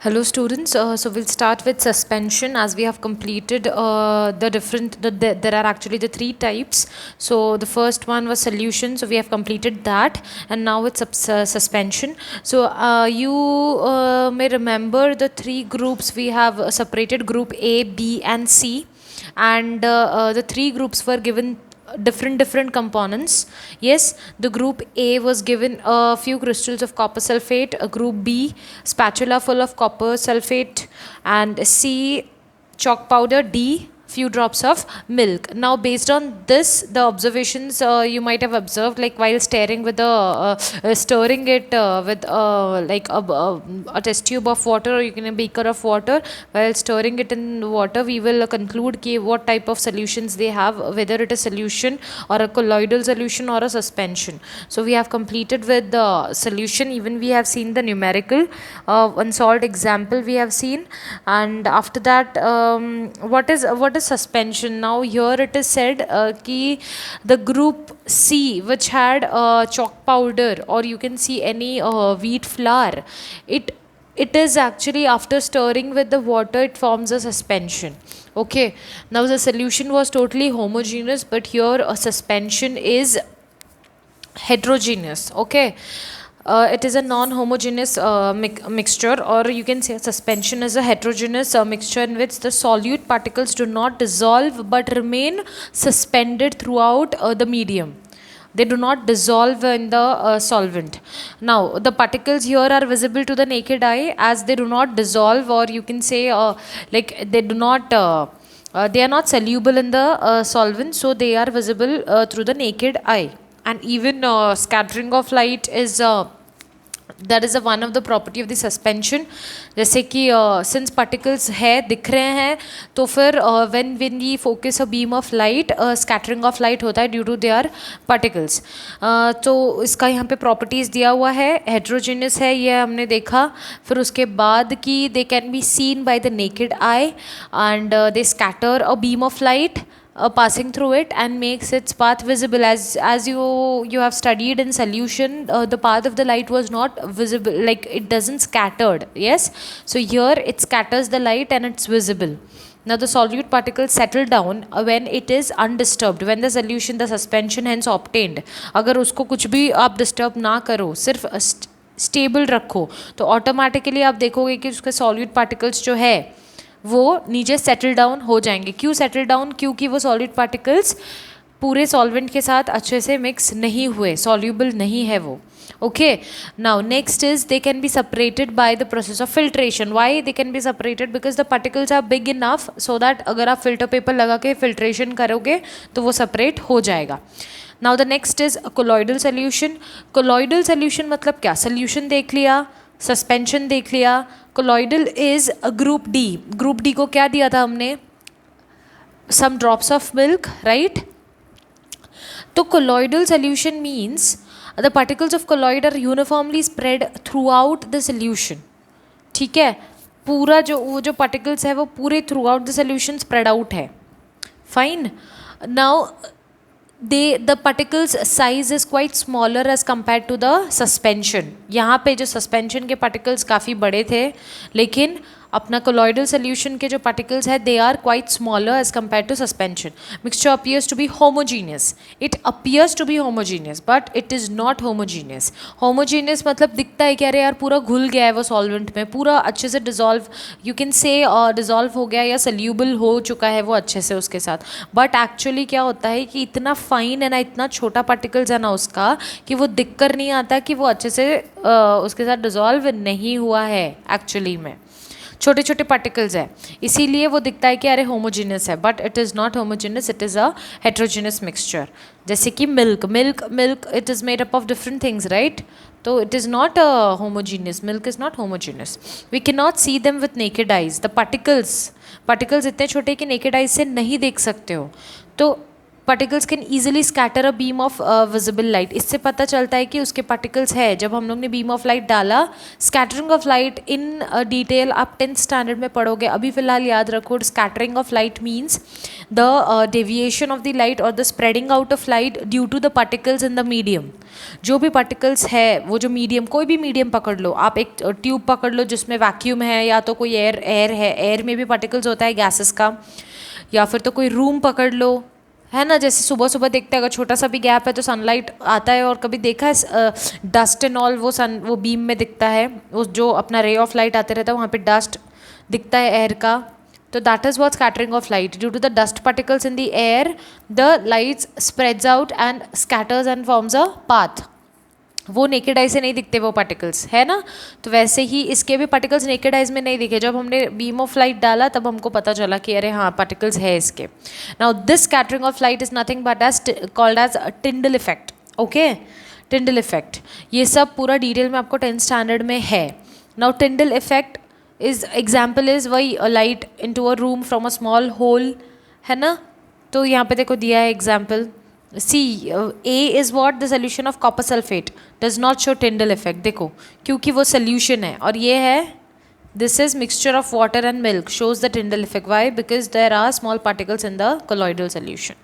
Hello students, so we'll start with suspension as we have completed there are actually the three types. So the first one was solution, so we have completed that, and now it's suspension. So you may remember the three groups we have separated: group A, B and C, and the three groups were given different components. Yes, the group A was given a few crystals of copper sulfate, a group B spatula full of copper sulfate, and C chalk powder, D few drops of milk. Now based on this, the observations you might have observed, like while stirring it with like a test tube of water, or you can a beaker of water. While stirring it in water, we will conclude what type of solutions they have, whether it is solution or a colloidal solution or a suspension. So we have completed with the solution. Even we have seen the numerical unsolved example we have seen, and after that what is suspension. Now here it is said ki the group C, which had chalk powder, or you can see any wheat flour, it is actually, after stirring with the water, it forms a suspension. Okay, now the solution was totally homogeneous, but here a suspension is heterogeneous. Okay, it is a non-homogeneous mixture, or you can say suspension is a heterogeneous mixture in which the solute particles do not dissolve but remain suspended throughout the medium. They do not dissolve in the solvent. Now the particles here are visible to the naked eye as they do not dissolve, or you can say like they do not they are not soluble in the solvent, so they are visible through the naked eye. And even scattering of light is that is one of the property of the suspension. जैसे कि since particles है दिख रहे हैं, तो फिर when we focus a beam of light, scattering of light होता है due to their particles. तो इसका यहाँ पे properties दिया हुआ है, heterogeneous है, ये हमने देखा. फिर उसके बाद कि they can be seen by the naked eye, and they scatter a beam of light passing through it and makes its path visible. As you have studied in solution, the path of the light was not visible, like it doesn't scattered. Yes, so here it scatters the light and it's visible. Now the solute particles settle down when it is undisturbed, when the solution, the suspension hence obtained, अगर उसको कुछ भी आप disturb ना करो, सिर्फ stable रखो, तो ऑटोमेटिकली आप देखोगे कि उसके सॉल्यूट पार्टिकल्स जो है वो नीचे सेटल डाउन हो जाएंगे. क्यों सेटल डाउन? क्योंकि वो सॉलिड पार्टिकल्स पूरे सॉल्वेंट के साथ अच्छे से मिक्स नहीं हुए, सॉल्यूबल नहीं है वो. Okay, now next is they can be separated by the process of filtration. Why they can be separated? Because the particles are big enough so that अगर आप फिल्टर पेपर लगा के फिल्ट्रेशन करोगे तो वो सेपरेट हो जाएगा. Now the next is colloidal solution. Colloidal solution मतलब क्या? सोल्यूशन देख लिया, सस्पेंशन देख लिया. Colloidal is group D. Group D को क्या दिया था हमने? Some drops of milk, right? तो colloidal solution means the particles of colloid are uniformly spread throughout the solution. ठीक है, पूरा जो पार्टिकल्स है वो पूरे throughout the solution spread out है. Fine. Now the particles size is quite smaller as compared to the suspension. यहाँ पे जो suspension के particles काफ़ी बड़े थे, लेकिन अपना colloidal solution के जो particles है they are quite smaller as compared to suspension. Mixture appears to be homogeneous. It appears to be homogeneous but it is not homogeneous. Homogeneous मतलब दिखता है कि अरे यार पूरा घुल गया है वो solvent में, पूरा अच्छे से dissolve, you can say dissolve हो गया या soluble हो चुका है वो अच्छे से उसके साथ. But actually क्या होता है कि इतना fine है ना, इतना छोटा particles है ना उसका, कि वो दिख कर नहीं आता कि वो अच्छे से उसके साथ dissolve नहीं हुआ है एक्चुअली में. छोटे छोटे पार्टिकल्स है, इसीलिए वो दिखता है कि अरे होमोजीनियस है, but it is not homogeneous, it is a heterogeneous mixture. जैसे कि milk it is made up of different things, right? तो it is not homogeneous. Milk is not homogeneous. We can not see them with naked eyes. The particles इतने छोटे कि naked eyes से नहीं देख सकते हो. तो particles can easily scatter a beam of visible light. इससे पता चलता है कि उसके particles है. जब हम लोग ने beam of light डाला, scattering of light in detail आप 10th standard में पढ़ोगे. अभी फ़िलहाल याद रखो, scattering of light means the deviation of the light or the spreading out of light due to the particles in the medium. जो भी particles है, वो जो medium, कोई भी medium पकड़ लो, आप एक tube पकड़ लो जिसमें vacuum है या तो कोई air है, air में भी particles होता है gases का, या फिर तो कोई room पकड़ लो, है ना. जैसे सुबह सुबह देखते हैं अगर छोटा सा भी गैप है तो सनलाइट आता है, और कभी देखा है डस्ट एंड ऑल वो बीम में दिखता है, वो जो अपना रे ऑफ लाइट आते रहता है वहाँ पे डस्ट दिखता है एयर का. तो that is what scattering of light. Due to the dust particles in the air the lights spreads out and scatters and forms a path. वो नेकेड आई से नहीं दिखते वो पार्टिकल्स, है ना. तो वैसे ही इसके भी पार्टिकल्स नेकेड आइज में नहीं दिखे. जब हमने बीम ऑफ लाइट डाला तब हमको पता चला कि अरे हाँ पार्टिकल्स है इसके. Now this scattering of light is nothing but as called as Tyndall effect. Okay, Tyndall effect, ये सब पूरा डिटेल में आपको 10th स्टैंडर्ड में है. Now Tyndall effect is example is वही light into a room from a small hole, है ना. तो यहाँ पे देखो दिया है example. See A is what the solution of copper sulphate does not show Tyndall effect. देखो क्योंकि वो सोल्यूशन है, और ये है this is mixture of water and milk shows the Tyndall effect. Why? Because there are small particles in the colloidal solution.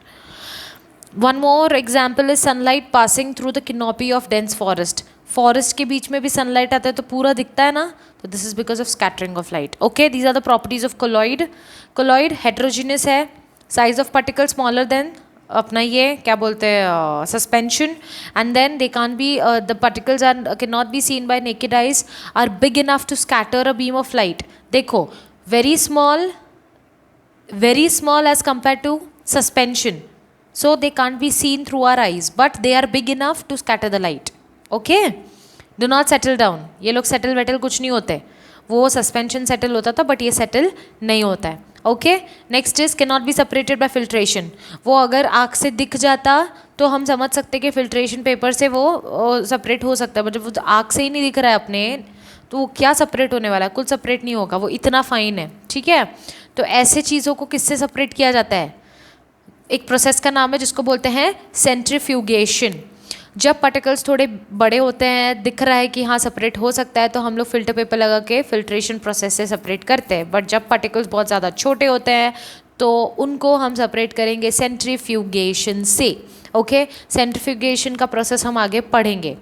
One more example is sunlight passing through the canopy of dense forest. Forest के बीच में भी sunlight आता है तो पूरा दिखता है ना, तो this is because of scattering of light. Okay, these are the properties of colloid. Colloid heterogeneous है, size of particle smaller than अपना ये क्या बोलते हैं suspension, and then they can be the particles are can not be seen by naked eyes, are big enough to scatter a beam of light. देखो very small as compare to suspension, so they can't be seen through our eyes but they are big enough to scatter the light. Okay, do not settle down. ये लोग settle Vettel कुछ नहीं होते, वो suspension settle होता था but ये settle नहीं होता है. Okay, next is can not B separated bye filtration. वो अगर आँख से दिख जाता तो हम समझ सकते कि फिल्ट्रेशन पेपर से वो सेपरेट हो सकता है, बट जब वो आँख से ही नहीं दिख रहा है अपने, तो वो क्या सेपरेट होने वाला है? कुछ सेपरेट नहीं होगा, वो इतना फाइन है. ठीक है, तो ऐसे चीज़ों को किससे सेपरेट किया जाता है? एक प्रोसेस का नाम है जिसको बोलते हैं सेंट्रीफ्यूगेशन. जब पार्टिकल्स थोड़े बड़े होते हैं, दिख रहा है कि हाँ सेपरेट हो सकता है, तो हम लोग फिल्टर पेपर लगा के फिल्ट्रेशन प्रोसेस से सेपरेट करते हैं. बट जब पार्टिकल्स बहुत ज़्यादा छोटे होते हैं तो उनको हम सेपरेट करेंगे सेंट्रीफ्यूगेशन से. ओके, सेंट्रीफ्यूगेशन का प्रोसेस हम आगे पढ़ेंगे.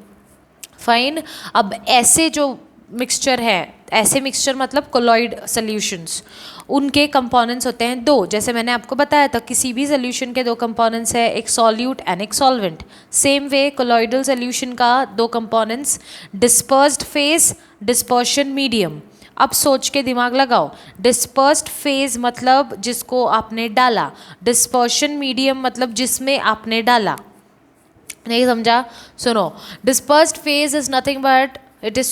फाइन. अब ऐसे जो मिक्सचर है, ऐसे मिक्सचर मतलब कोलॉइड सॉल्यूशंस, उनके कंपोनेंट्स होते हैं दो. जैसे मैंने आपको बताया था किसी भी सोल्यूशन के दो कंपोनेंट्स है, एक सॉल्यूट एंड एक solvent. Same way colloidal solution का दो components, dispersed phase, dispersion medium. अब सोच के दिमाग लगाओ. डिस्पर्स्ड फेज मतलब जिसको आपने डाला, डिस्पर्शन मीडियम मतलब जिसमें आपने डाला. नहीं समझा? सुनो, dispersed phase is nothing but it is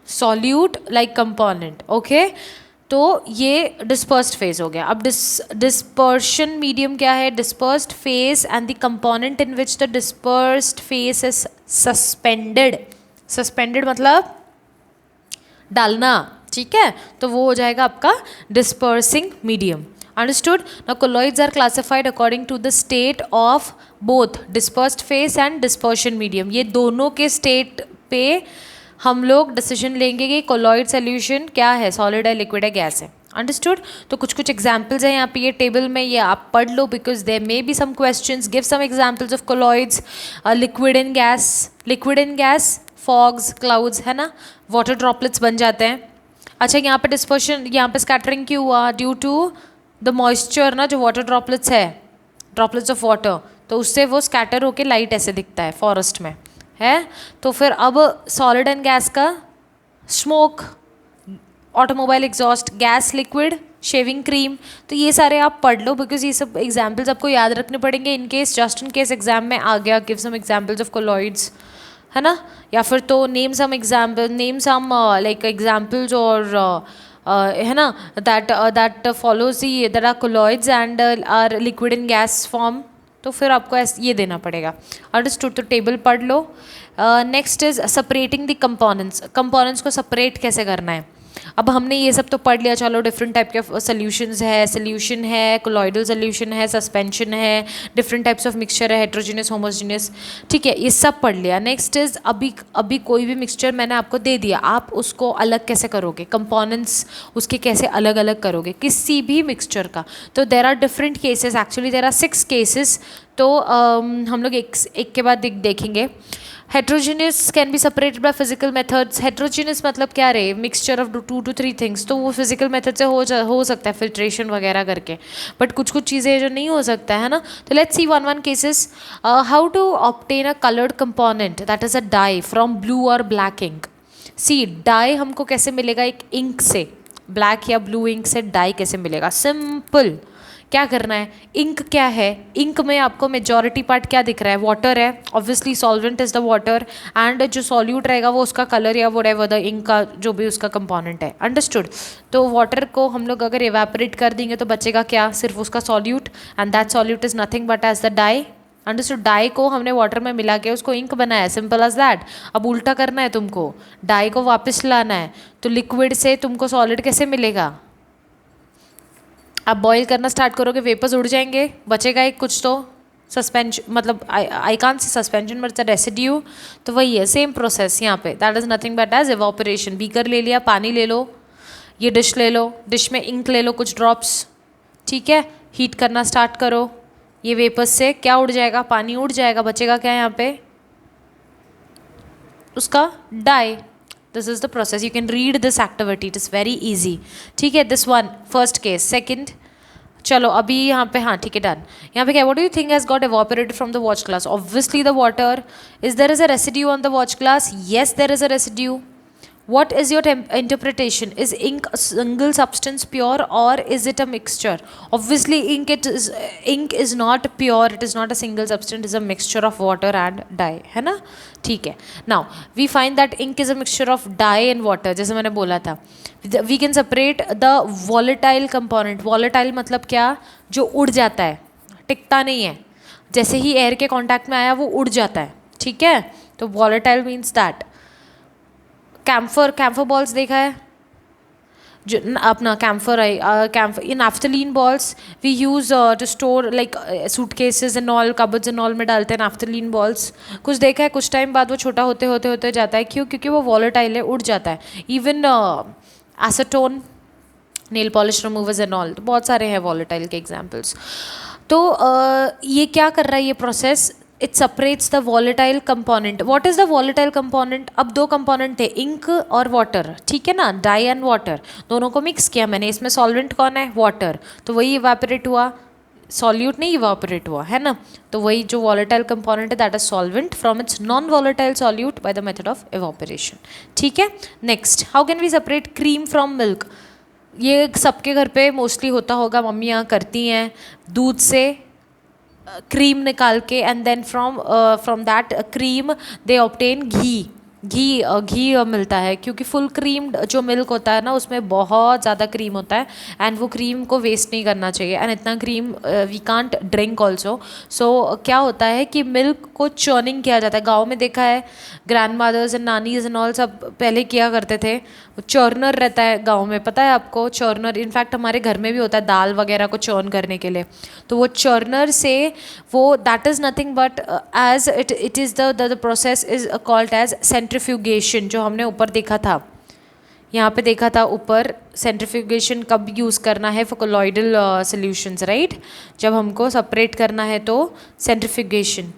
solute like component. Okay, तो ये डिस्पर्स्ड फेज हो गया. अब डिस्पर्शन मीडियम क्या है? Dispersed phase and the component in which the dispersed phase is suspended. Suspended मतलब डालना. ठीक है, तो वो हो जाएगा आपका dispersing medium. Understood? Now colloids are classified according to the state of both dispersed phase and dispersion medium. ये दोनों के स्टेट पे हम लोग डिसीजन लेंगे कि कोलॉइड सोल्यूशन क्या है, सॉलिड है, लिक्विड है, गैस है. अंडरस्टूड? तो कुछ कुछ एग्जाम्पल्स हैं यहाँ पे ये टेबल में, ये आप पढ़ लो because there may be some questions. Give some examples of colloids. Liquid in gas, fogs, clouds, है ना, वाटर ड्रॉपलेट्स बन जाते हैं. अच्छा, यहाँ पे डिस्पर्शन, यहाँ पे स्कैटरिंग क्यों हुआ? ड्यू टू द मॉइस्चर ना, जो वाटर ड्रॉपलेट्स है, ड्रॉपलेट्स ऑफ वाटर, तो उससे वो स्कैटर होके लाइट ऐसे दिखता है फॉरेस्ट में, है. तो फिर अब सॉलिड एंड गैस का, smoke, automobile exhaust, gas, liquid, shaving cream. तो ये सारे आप पढ़ लो बिकॉज ये सब एग्जाम्पल्स आपको याद रखने पड़ेंगे in case, just in case exam में आ गया. Give some examples of colloids, है ना, या फिर तो नेम सम लाइक एग्जाम्पल्स और है ना that follows that are colloids and are liquid in gas form. तो फिर आपको ये देना पड़ेगा. अंडरस्टूड? तो टेबल पढ़ लो. Next is separating the components. Components को सेपरेट कैसे करना है? अब हमने ये सब तो पढ़ लिया, चलो डिफरेंट टाइप के सोल्यूशन है, कोलॉइडल सोल्यूशन है, सस्पेंशन है, डिफरेंट टाइप्स ऑफ मिक्सचर है, हेट्रोजीनियस, होमोजीनियस, ठीक है, ये सब पढ़ लिया। नेक्स्ट इज अभी कोई भी मिक्सचर मैंने आपको दे दिया, आप उसको अलग कैसे करोगे, कंपोनेंट्स उसके कैसे अलग अलग करोगे किसी भी मिक्सचर का। तो there are different cases, actually there are 6 cases. तो हम लोग एक के बाद देखेंगे। Heterogeneous can be separated by physical methods. Heterogeneous मतलब क्या रहे, मिक्सचर ऑफ 2 to 3 थिंग्स, तो वो फिजिकल मेथड से हो सकता है, फिल्ट्रेशन वगैरह करके, बट कुछ चीज़ें जो नहीं हो सकता है ना। तो let's see one cases. How to obtain a coloured component that is a dye from blue और ब्लैक इंक। सी डाई हमको कैसे मिलेगा, एक इंक से, ब्लैक या ब्लू इंक से डाई कैसे मिलेगा, सिंपल। क्या करना है, इंक क्या है, इंक में आपको मेजॉरिटी पार्ट क्या दिख रहा है, वाटर है, obviously solvent is the water, and जो सॉल्यूट रहेगा वो उसका कलर या व्हाटएवर द इंक का जो भी उसका कंपोनेंट है, अंडरस्टूड। तो वाटर को हम लोग अगर इवेपोरेट कर देंगे तो बचेगा क्या, सिर्फ उसका solute, and that solute is nothing but as the dye, understood. Dye को हमने वाटर में मिला के उसको इंक बनाया, सिंपल एज दैट। अब उल्टा करना है तुमको, डाई को वापस लाना है, तो लिक्विड से तुमको सॉलिड कैसे मिलेगा, आप बॉईल करना स्टार्ट करोगे, वेपर्स उड़ जाएंगे, बचेगा एक कुछ तो सस्पेंशन, मतलब I can't say suspension but residue. तो वही है, सेम प्रोसेस यहाँ पे, that is nothing but as evaporation. Beaker ले लिया, पानी ले लो, ये डिश ले लो, डिश में इंक ले लो कुछ ड्रॉप्स, ठीक है, हीट करना स्टार्ट करो, ये वेपर्स से क्या उड़ जाएगा, पानी उड़ जाएगा, बचेगा क्या यहाँ पे, उसका dye. This is the process, you can read this activity, it is very easy, ठीक है। This one first case. Second, चलो अभी यहाँ पे, हाँ ठीक है, डन। यहाँ पे क्या, what do you think has got evaporated from the watch glass, obviously the water. Is there is a residue on the watch glass, yes there is a residue. What is your interpretation? Is ink a single substance pure, or is it a mixture? Obviously, ink is not pure. It is not a single substance. It is a mixture of water and dye, है ना? ठीक है. Now we find that ink is a mixture of dye and water. जैसे मैंने बोला था. We can separate the volatile component. Volatile मतलब क्या? जो उड़ जाता है, टिकता नहीं है. जैसे ही एयर के कांटेक्ट में आया वो उड़ जाता है, ठीक है. तो volatile means that. Camphor balls देखा है, जो अपना कैम्फर है, camphor in naphthalene balls we use to store like suitcases and all, cupboards and all में डालते हैं नैफ्थलीन बॉल्स. कुछ देखा है, कुछ टाइम बाद वो छोटा होते जाता है, क्यों, क्योंकि वो वॉलेटाइल है, उड़ जाता है. Even acetone, nail polish removers and all, तो बहुत सारे हैं वॉलेटाइल के एग्जाम्पल्स. तो ये क्या कर रहा है ये process, it separates the volatile component. What is the volatile component, अब दो कंपोनेंट थे, इंक और वाटर, ठीक है ना, डाई एंड वाटर, दोनों को मिक्स किया मैंने, इसमें सॉल्वेंट कौन है, वाटर, तो वही इवेपोरेट हुआ, सॉल्यूट नहीं इवेपोरेट हुआ, है ना. तो वही जो वॉलेटाइल कंपोनेंट है that is solvent from its non volatile solute by the method of evaporation, ठीक है. Next, how can we separate cream from milk. ये सबके घर पे मोस्टली होता होगा, मम्मियाँ करती हैं, दूध से क्रीम निकाल के, and then from that cream they obtain ghee मिलता है, क्योंकि फुल क्रीम जो मिल्क होता है ना उसमें बहुत ज़्यादा क्रीम होता है, एंड वो क्रीम को वेस्ट नहीं करना चाहिए, एंड इतना cream we can't drink also. So क्या होता है कि मिल्क को चर्निंग किया जाता है. गाँव में देखा है, grand mothers and nannies and all सब पहले किया करते थे. चर्नर रहता है गाँव में, पता है आपको, चर्नर इनफैक्ट हमारे घर में भी होता है दाल वगैरह को चर्न करने के लिए. तो वो चर्नर से वो that is nothing but as it is the process is called as centrifugation, जो हमने ऊपर देखा था, यहाँ पे देखा था ऊपर. सेंट्रीफ्यूगेशन कब यूज़ करना है, फॉर कोलॉइडल सॉल्यूशंस, राइट, जब हमको सेपरेट करना है तो सेंट्रीफ्यूगेशन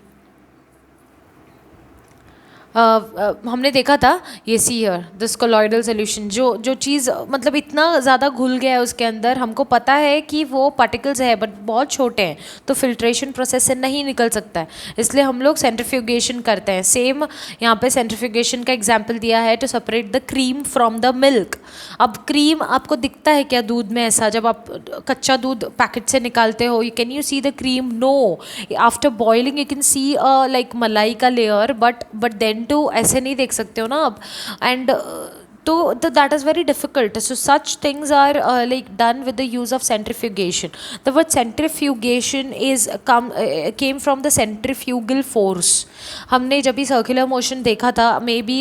हमने देखा था. ये see here this colloidal solution, जो चीज़ मतलब इतना ज़्यादा घुल गया है उसके अंदर, हमको पता है कि वो पार्टिकल्स है बट बहुत छोटे हैं, तो फिल्ट्रेशन प्रोसेस से नहीं निकल सकता है, इसलिए हम लोग सेंट्रीफ्यूगेशन करते हैं. सेम यहाँ पे सेंट्रीफ्यूगेशन का एग्जाम्पल दिया है to separate the cream from the milk. अब क्रीम आपको दिखता है क्या दूध में, ऐसा जब आप कच्चा दूध पैकेट से निकालते हो, can you see the cream, no. After boiling you can see like मलाई का लेयर, बट देन टू ऐसे नहीं देख सकते हो ना अब. एंड तो that is very difficult. So such things are like done with the use of centrifugation. The word centrifugation is came from the centrifugal force. हमने जब भी सर्कुलर मोशन देखा था, मे बी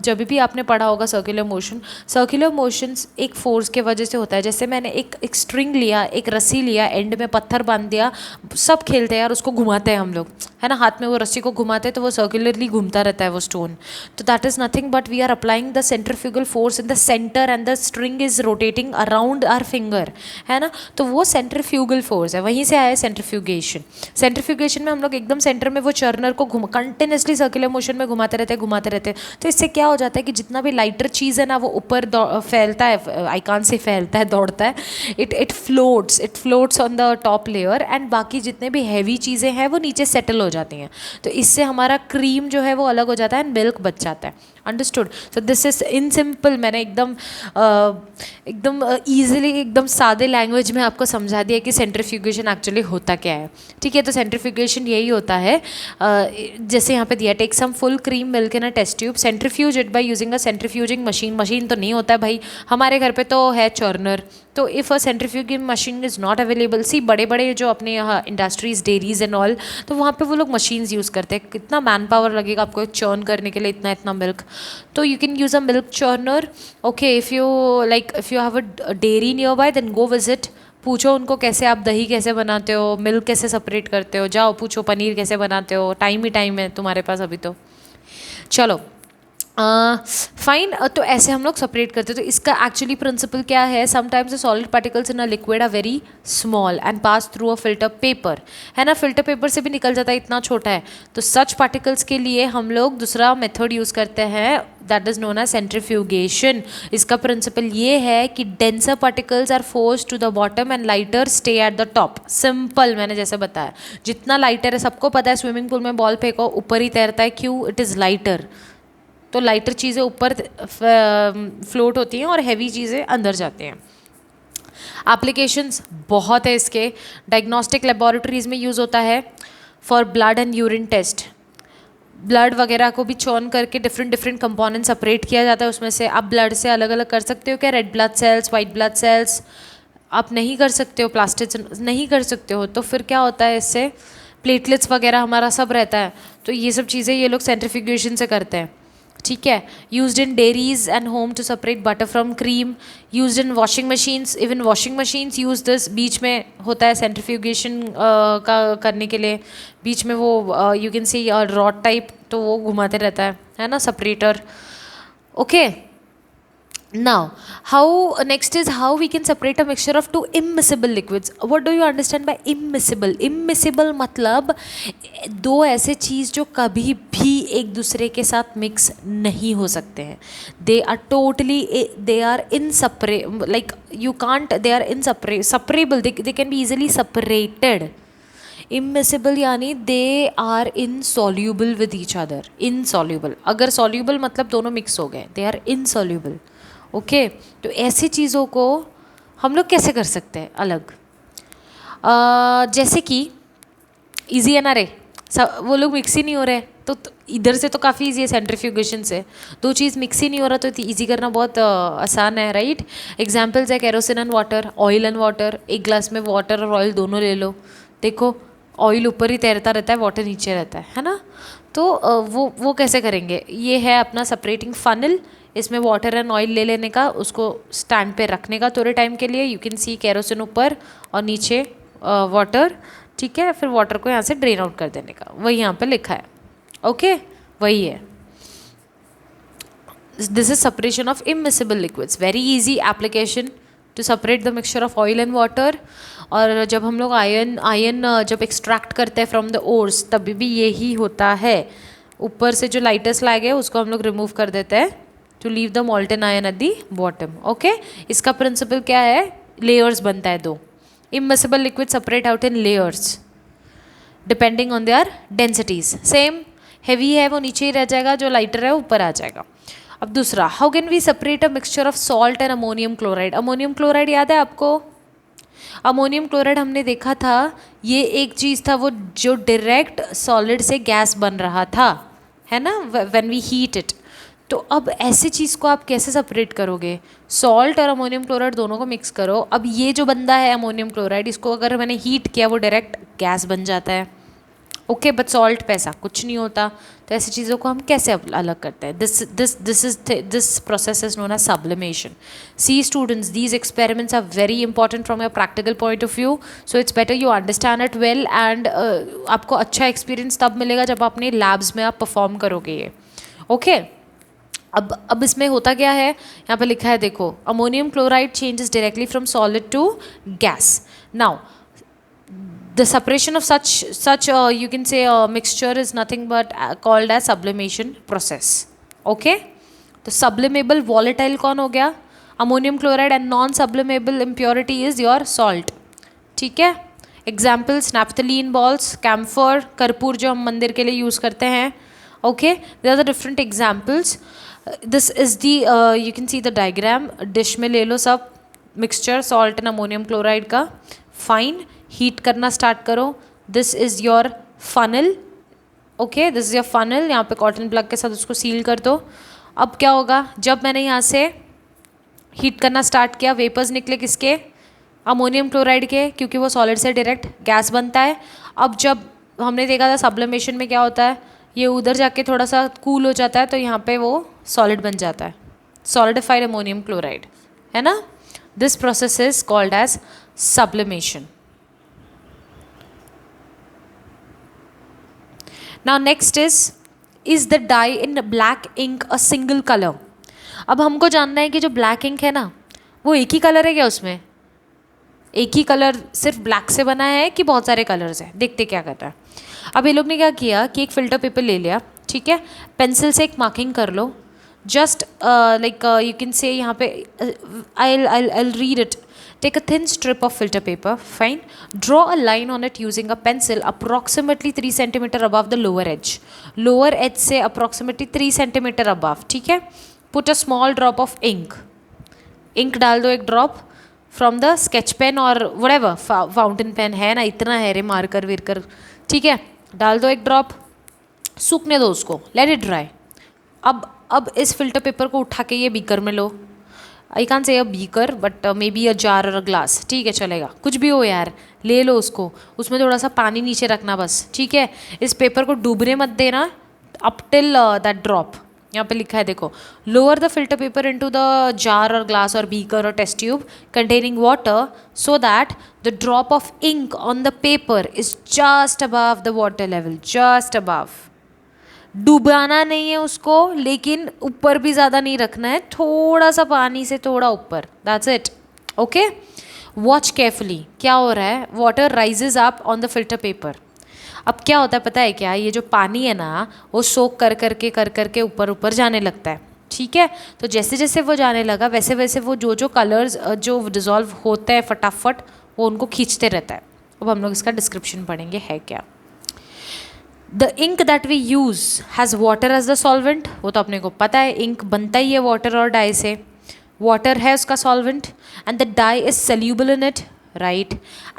जब भी आपने पढ़ा होगा सर्कुलर मोशंस एक फोर्स के वजह से होता है. जैसे मैंने एक स्ट्रिंग लिया, एक रस्सी लिया, एंड में पत्थर बांध दिया, सब खेलते हैं यार, उसको घुमाते हैं हम लोग, है ना, हाथ में वो रस्सी को घुमाते हैं तो वो सर्कुलरली घूमता रहता है वो स्टोन. तो that is nothing but we are applying the centrifugal force in the centre and the string is rotating around our finger, है ना. तो वो सेंट्रीफ्यूगल फोर्स है, वहीं से आया सेंट्रीफ्यूगेशन. सेंट्रीफ्यूगेशन में हम लोग एकदम सेंटर में वो चर्नर को कंटिन्यूसली सर्कुलर मोशन में घुमाते रहते हैं. तो इससे क्या हो जाता है कि जितना भी लाइटर चीज़ है ना वो ऊपर फैलता है, आई कांट से फैलता है, दौड़ता है, it floats on the top layer, and बाकी जितने भी हैवी चीज़ें हैं वो नीचे सेटल हो जाती हैं. तो इससे हमारा क्रीम जो है वो अलग हो जाता है एंड मिल्क बच जाता है. Understood. So this is in simple, मैंने एकदम ईजिली एकदम सादे लैंग्वेज में आपको समझा दिया कि सेंट्रीफ्यूगेशन एक्चुअली होता क्या है. ठीक है, तो सेंट्रीफ्यूगेशन यही होता है, जैसे यहाँ पे दिया, take some full cream milk in a test tube, centrifuge it by using a centrifuging machine तो नहीं होता है भाई, हमारे घर पे तो है चर्नर. तो if a centrifuging machine is not available, see बड़े बड़े जो अपने यहाँ इंडस्ट्रीज़, डेरीज एंड ऑल, तो वहाँ पे वो लोग मशीन्स यूज़ करते हैं. कितना मैन पावर लगेगा आपको चर्न करने के लिए इतना मिल्क. तो you can use a milk churner. Okay, if you have a dairy nearby then go visit, पूछो उनको कैसे आप दही कैसे बनाते हो, मिल्क कैसे सेपरेट करते हो, जाओ पूछो पनीर कैसे बनाते हो, टाइम ही टाइम है तुम्हारे पास अभी तो. चलो फाइन. तो ऐसे हम लोग सेपरेट करते हैं. तो इसका एक्चुअली प्रिंसिपल क्या है, sometimes the solid particles in a liquid are very small and pass through a filter paper, है ना, फिल्टर पेपर से भी निकल जाता है, इतना छोटा है. तो सच पार्टिकल्स के लिए हम लोग दूसरा मेथड यूज़ करते हैं, that is known as centrifugation. इसका प्रिंसिपल ये है कि denser particles are force to the bottom and lighter stay at the top. Simple, मैंने जैसे बताया, जितना लाइटर है सबको पता है, स्विमिंग पूल में बॉल फेंको ऊपर ही तैरता है, क्यों, इट इज़ लाइटर. तो लाइटर चीज़ें ऊपर फ्लोट होती हैं और हैवी चीज़ें अंदर जाती हैं. एप्लीकेशंस बहुत है इसके. डायग्नोस्टिक लेबोरेटरीज़ में यूज़ होता है for blood and urine test. Blood वगैरह को भी चॉन करके डिफरेंट कंपोनेंट सेपरेट किया जाता है उसमें से. आप ब्लड से अलग अलग कर सकते हो क्या, red blood cells, white blood cells, आप नहीं कर सकते हो, प्लास्टिड्स नहीं कर सकते हो. तो फिर क्या होता है, इससे प्लेटलेट्स वगैरह हमारा सब रहता है. तो ये सब चीज़ें ये लोग सेंट्रीफ्यूगेशन से करते हैं. ठीक है. Used in dairies and home to separate butter from cream, used in washing machines, even washing machines use this. बीच में होता है सेंट्रीफ्यूगेशन का करने के लिए, बीच में वो you can C rod type, तो वो घुमाते रहता है ना, separator. Okay. Now, next is how we can separate a mixture of two immiscible liquids. What do you understand by immiscible? Immiscible मतलब दो ऐसे चीज़ जो कभी भी एक दूसरे के साथ मिक्स नहीं हो सकते हैं. They are totally, they are inseparable. Like you can't, they are separable. They can be easily separated. Immiscible यानी they are insoluble with each other. Insoluble. अगर soluble मतलब दोनों मिक्स हो गए, they are insoluble. ओके. तो ऐसी चीज़ों को हम लोग कैसे कर सकते हैं अलग, जैसे कि इजी है ना रे, सब वो लोग मिक्स ही नहीं हो रहे, तो इधर से तो काफ़ी इजी है सेंट्रीफ्यूगेशन से. दो चीज़ मिक्स ही नहीं हो रहा तो इजी करना बहुत आसान है, राइट. एग्जाम्पल्स है kerosene and water, oil and water. एक ग्लास में वाटर और ऑयल दोनों ले लो, देखो ऑयल ऊपर ही तैरता रहता है, वाटर नीचे रहता है ना. तो वो कैसे करेंगे, ये है अपना सेपरेटिंग फनल. इसमें वाटर एंड ऑयल ले लेने का, उसको स्टैंड पे रखने का थोड़े टाइम के लिए. यू कैन सी केरोसिन ऊपर और नीचे वाटर. ठीक है. फिर वाटर को यहाँ से ड्रेन आउट कर देने का, वही यहाँ पे लिखा है. ओके, वही है. This is separation of immiscible liquids. Very easy application to separate the mixture of oil and water. और जब हम लोग आयन जब एक्सट्रैक्ट करते हैं फ्रॉम द ओर्स, तभी भी यही होता है. ऊपर से जो लाइटर स्लैग है उसको हम लोग रिमूव कर देते हैं to leave the molten iron at the bottom. Okay. इसका प्रिंसिपल क्या है, लेयर्स बनता है दो. Immiscible liquid separate out in layers depending on their densities. Same heavy है वो नीचे ही रह जाएगा, जो लाइटर है ऊपर आ जाएगा. अब दूसरा, how can we separate a mixture of salt and ammonium chloride. Ammonium chloride याद है आपको, अमोनियम क्लोराइड हमने देखा था, ये एक चीज़ था वो जो डायरेक्ट सॉलिड से गैस बन रहा था, है ना, व्हेन वी हीट इट. तो तो अब ऐसी चीज़ को आप कैसे सेपरेट करोगे? सॉल्ट और अमोनियम क्लोराइड दोनों को मिक्स करो। अब ये जो बंदा है अमोनियम क्लोराइड, इसको अगर मैंने हीट किया वो डायरेक्ट गैस बन जाता है। ओके, बट सॉल्ट पे ऐसा कुछ नहीं होता। तो ऐसी चीज़ों को हम कैसे अलग करते हैं? This process is known as sublimation. See students, these experiments are very important from your practical point of view, so it's better you understand it well and आपको अच्छा एक्सपीरियंस तब मिलेगा जब अपने लैब्स में आप परफॉर्म करोगे ये। ओके अब इसमें होता क्या है, यहाँ पे लिखा है देखो, ammonium chloride changes directly from solid to gas. Now the separation of such you can say mixture is nothing but called as sublimation process. Okay, तो sublimable volatile कौन हो गया? Ammonium chloride, and non sublimable impurity is your salt. ठीक है, examples naphthalene balls, camphor, कर्पूर जो हम मंदिर के लिए यूज़ करते हैं. Okay, there are the different examples. This is the you can see the diagram. Dish में ले लो सब mixture salt and ammonium chloride का. फाइन, हीट करना स्टार्ट करो. This is your funnel. Okay, this is your funnel. यहाँ पे cotton plug के साथ उसको सील कर दो. अब क्या होगा, जब मैंने यहाँ से हीट करना स्टार्ट किया, वेपर्स निकले किसके? अमोनियम क्लोराइड के, क्योंकि वो सॉलिड से डायरेक्ट गैस बनता है. अब जब हमने देखा था सब्लिमेशन में क्या होता है, ये उधर जाके थोड़ा सा कूल हो जाता है तो यहाँ पे वो सॉलिड बन जाता है, सॉलिडिफाइड अमोनियम क्लोराइड, है ना. This process is called as sublimation. Now next is the dye in black ink a single colour. अब हमको जानना है कि जो ब्लैक इंक है ना, वो एक ही कलर है क्या? उसमें एक ही कलर सिर्फ ब्लैक से बना है कि बहुत सारे कलर्स हैं? देखते क्या करता है. अब ये लोग ने क्या किया कि एक फिल्टर पेपर ले लिया, ठीक है, पेंसिल से एक मार्किंग कर लो. Just like you can say यहाँ पे I'll read it. Take a thin strip of filter paper. Fine. Draw a line on it using a pencil approximately 3 centimeter above the lower edge. Lower edge से approximately 3 centimeter above. ठीक है. Put a small drop of ink. Ink डाल दो एक drop from the sketch pen और whatever fountain pen है ना, इतना है रे, मार्कर वीरकर, ठीक है, डाल दो एक ड्रॉप. सूखने दो उसको, लेट इट ड्राई. अब इस फिल्टर पेपर को उठा के ये बीकर में लो. आई कांट से a beaker but may be a jar और अ ग्लास, ठीक है, चलेगा, कुछ भी हो यार, ले लो उसको. उसमें थोड़ा सा पानी नीचे रखना बस, ठीक है. इस पेपर को डूबने मत देना अप टिल दैट ड्रॉप. यहाँ पे लिखा है देखो, lower the filter paper into the jar or glass or beaker or test tube containing water so that the drop of ink on the paper is just above the water level, just above. डुबाना नहीं है उसको, लेकिन ऊपर भी ज़्यादा नहीं रखना है, थोड़ा सा पानी से थोड़ा ऊपर, that's it. Okay, watch carefully. क्या हो रहा है, water rises up on the filter paper. अब क्या होता है पता है क्या, ये जो पानी है ना वो सोक कर करके ऊपर ऊपर जाने लगता है, ठीक है. तो जैसे जैसे वो जाने लगा वैसे वैसे वो जो कलर्स जो डिज़ोल्व होते हैं फटाफट, वो उनको खींचते रहता है. अब हम लोग इसका डिस्क्रिप्शन पढ़ेंगे है क्या. The ink that we use has water as the solvent. वो तो अपने को पता है, इंक बनता ही है वाटर और डाई से. वाटर है उसका solvent and the dye is soluble in it, right?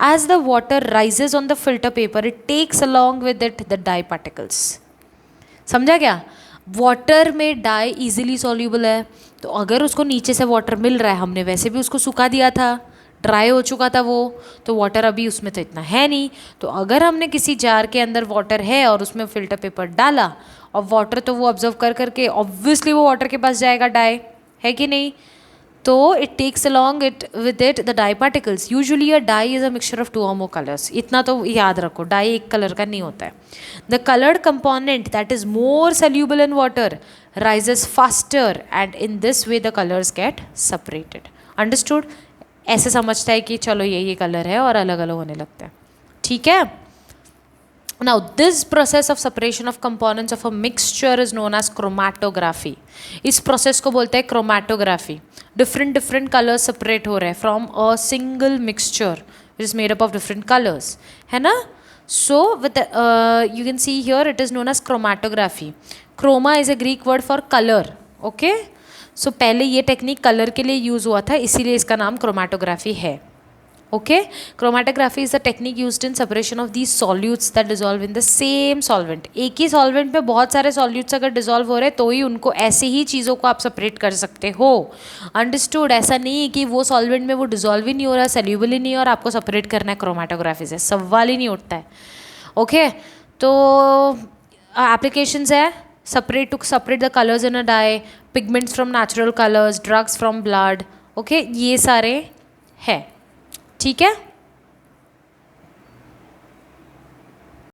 As the water rises on the filter paper, it takes along with it the dye particles. समझा क्या? वाटर में डाई इजीली सॉल्यूबल है, तो अगर उसको नीचे से वाटर मिल रहा है, हमने वैसे भी उसको सुखा दिया था, ड्राई हो चुका था वो, तो वाटर अभी उसमें तो इतना है नहीं. तो अगर हमने किसी जार के अंदर वाटर है और उसमें फिल्टर पेपर डाला, और वाटर तो वो ऑब्जर्व करके ऑब्वियसली वो वाटर के पास जाएगा, डाई है कि नहीं, तो it takes along it with it the dye particles. Usually a dye is a mixture of 2 or more colors. इतना तो याद रखो, डाई एक कलर का नहीं होता है. The colored component that is more soluble in water rises faster and in this way the colors get separated. Understood? ऐसे समझता है कि चलो ये कलर है और अलग अलग होने लगता है, ठीक है. Now this process of separation of components of a mixture is known as chromatography. इस process को बोलते हैं chromatography. different colors separate हो रहे हैं from a single mixture which is made up of different colors, है ना. So with the, you can see here it is known as chromatography. Chroma is a Greek word for color. Okay, so पहले ये technique colour के लिए use हुआ था, इसीलिए इसका नाम chromatography है. Okay, chromatography is the technique used in separation of these solutes that dissolve in the same solvent. एक ही सॉल्वेंट में बहुत सारे सॉल्यूट्स अगर डिजॉल्व हो रहे हैं तो ही उनको ऐसे ही चीज़ों को आप सेपरेट कर सकते हो। अंडरस्टूड? ऐसा नहीं है कि वो सॉल्वेंट में वो डिजॉल्व ही नहीं हो रहा, सेल्यूबल ही नहीं है और आपको सेपरेट करना है क्रोमेटोग्राफी से, सवाल ही नहीं उठता है। ओके, तो एप्लीकेशंस है separate the colors in a dye, pigments from natural colors, drugs from blood, okay, ये सारे है। ठीक है।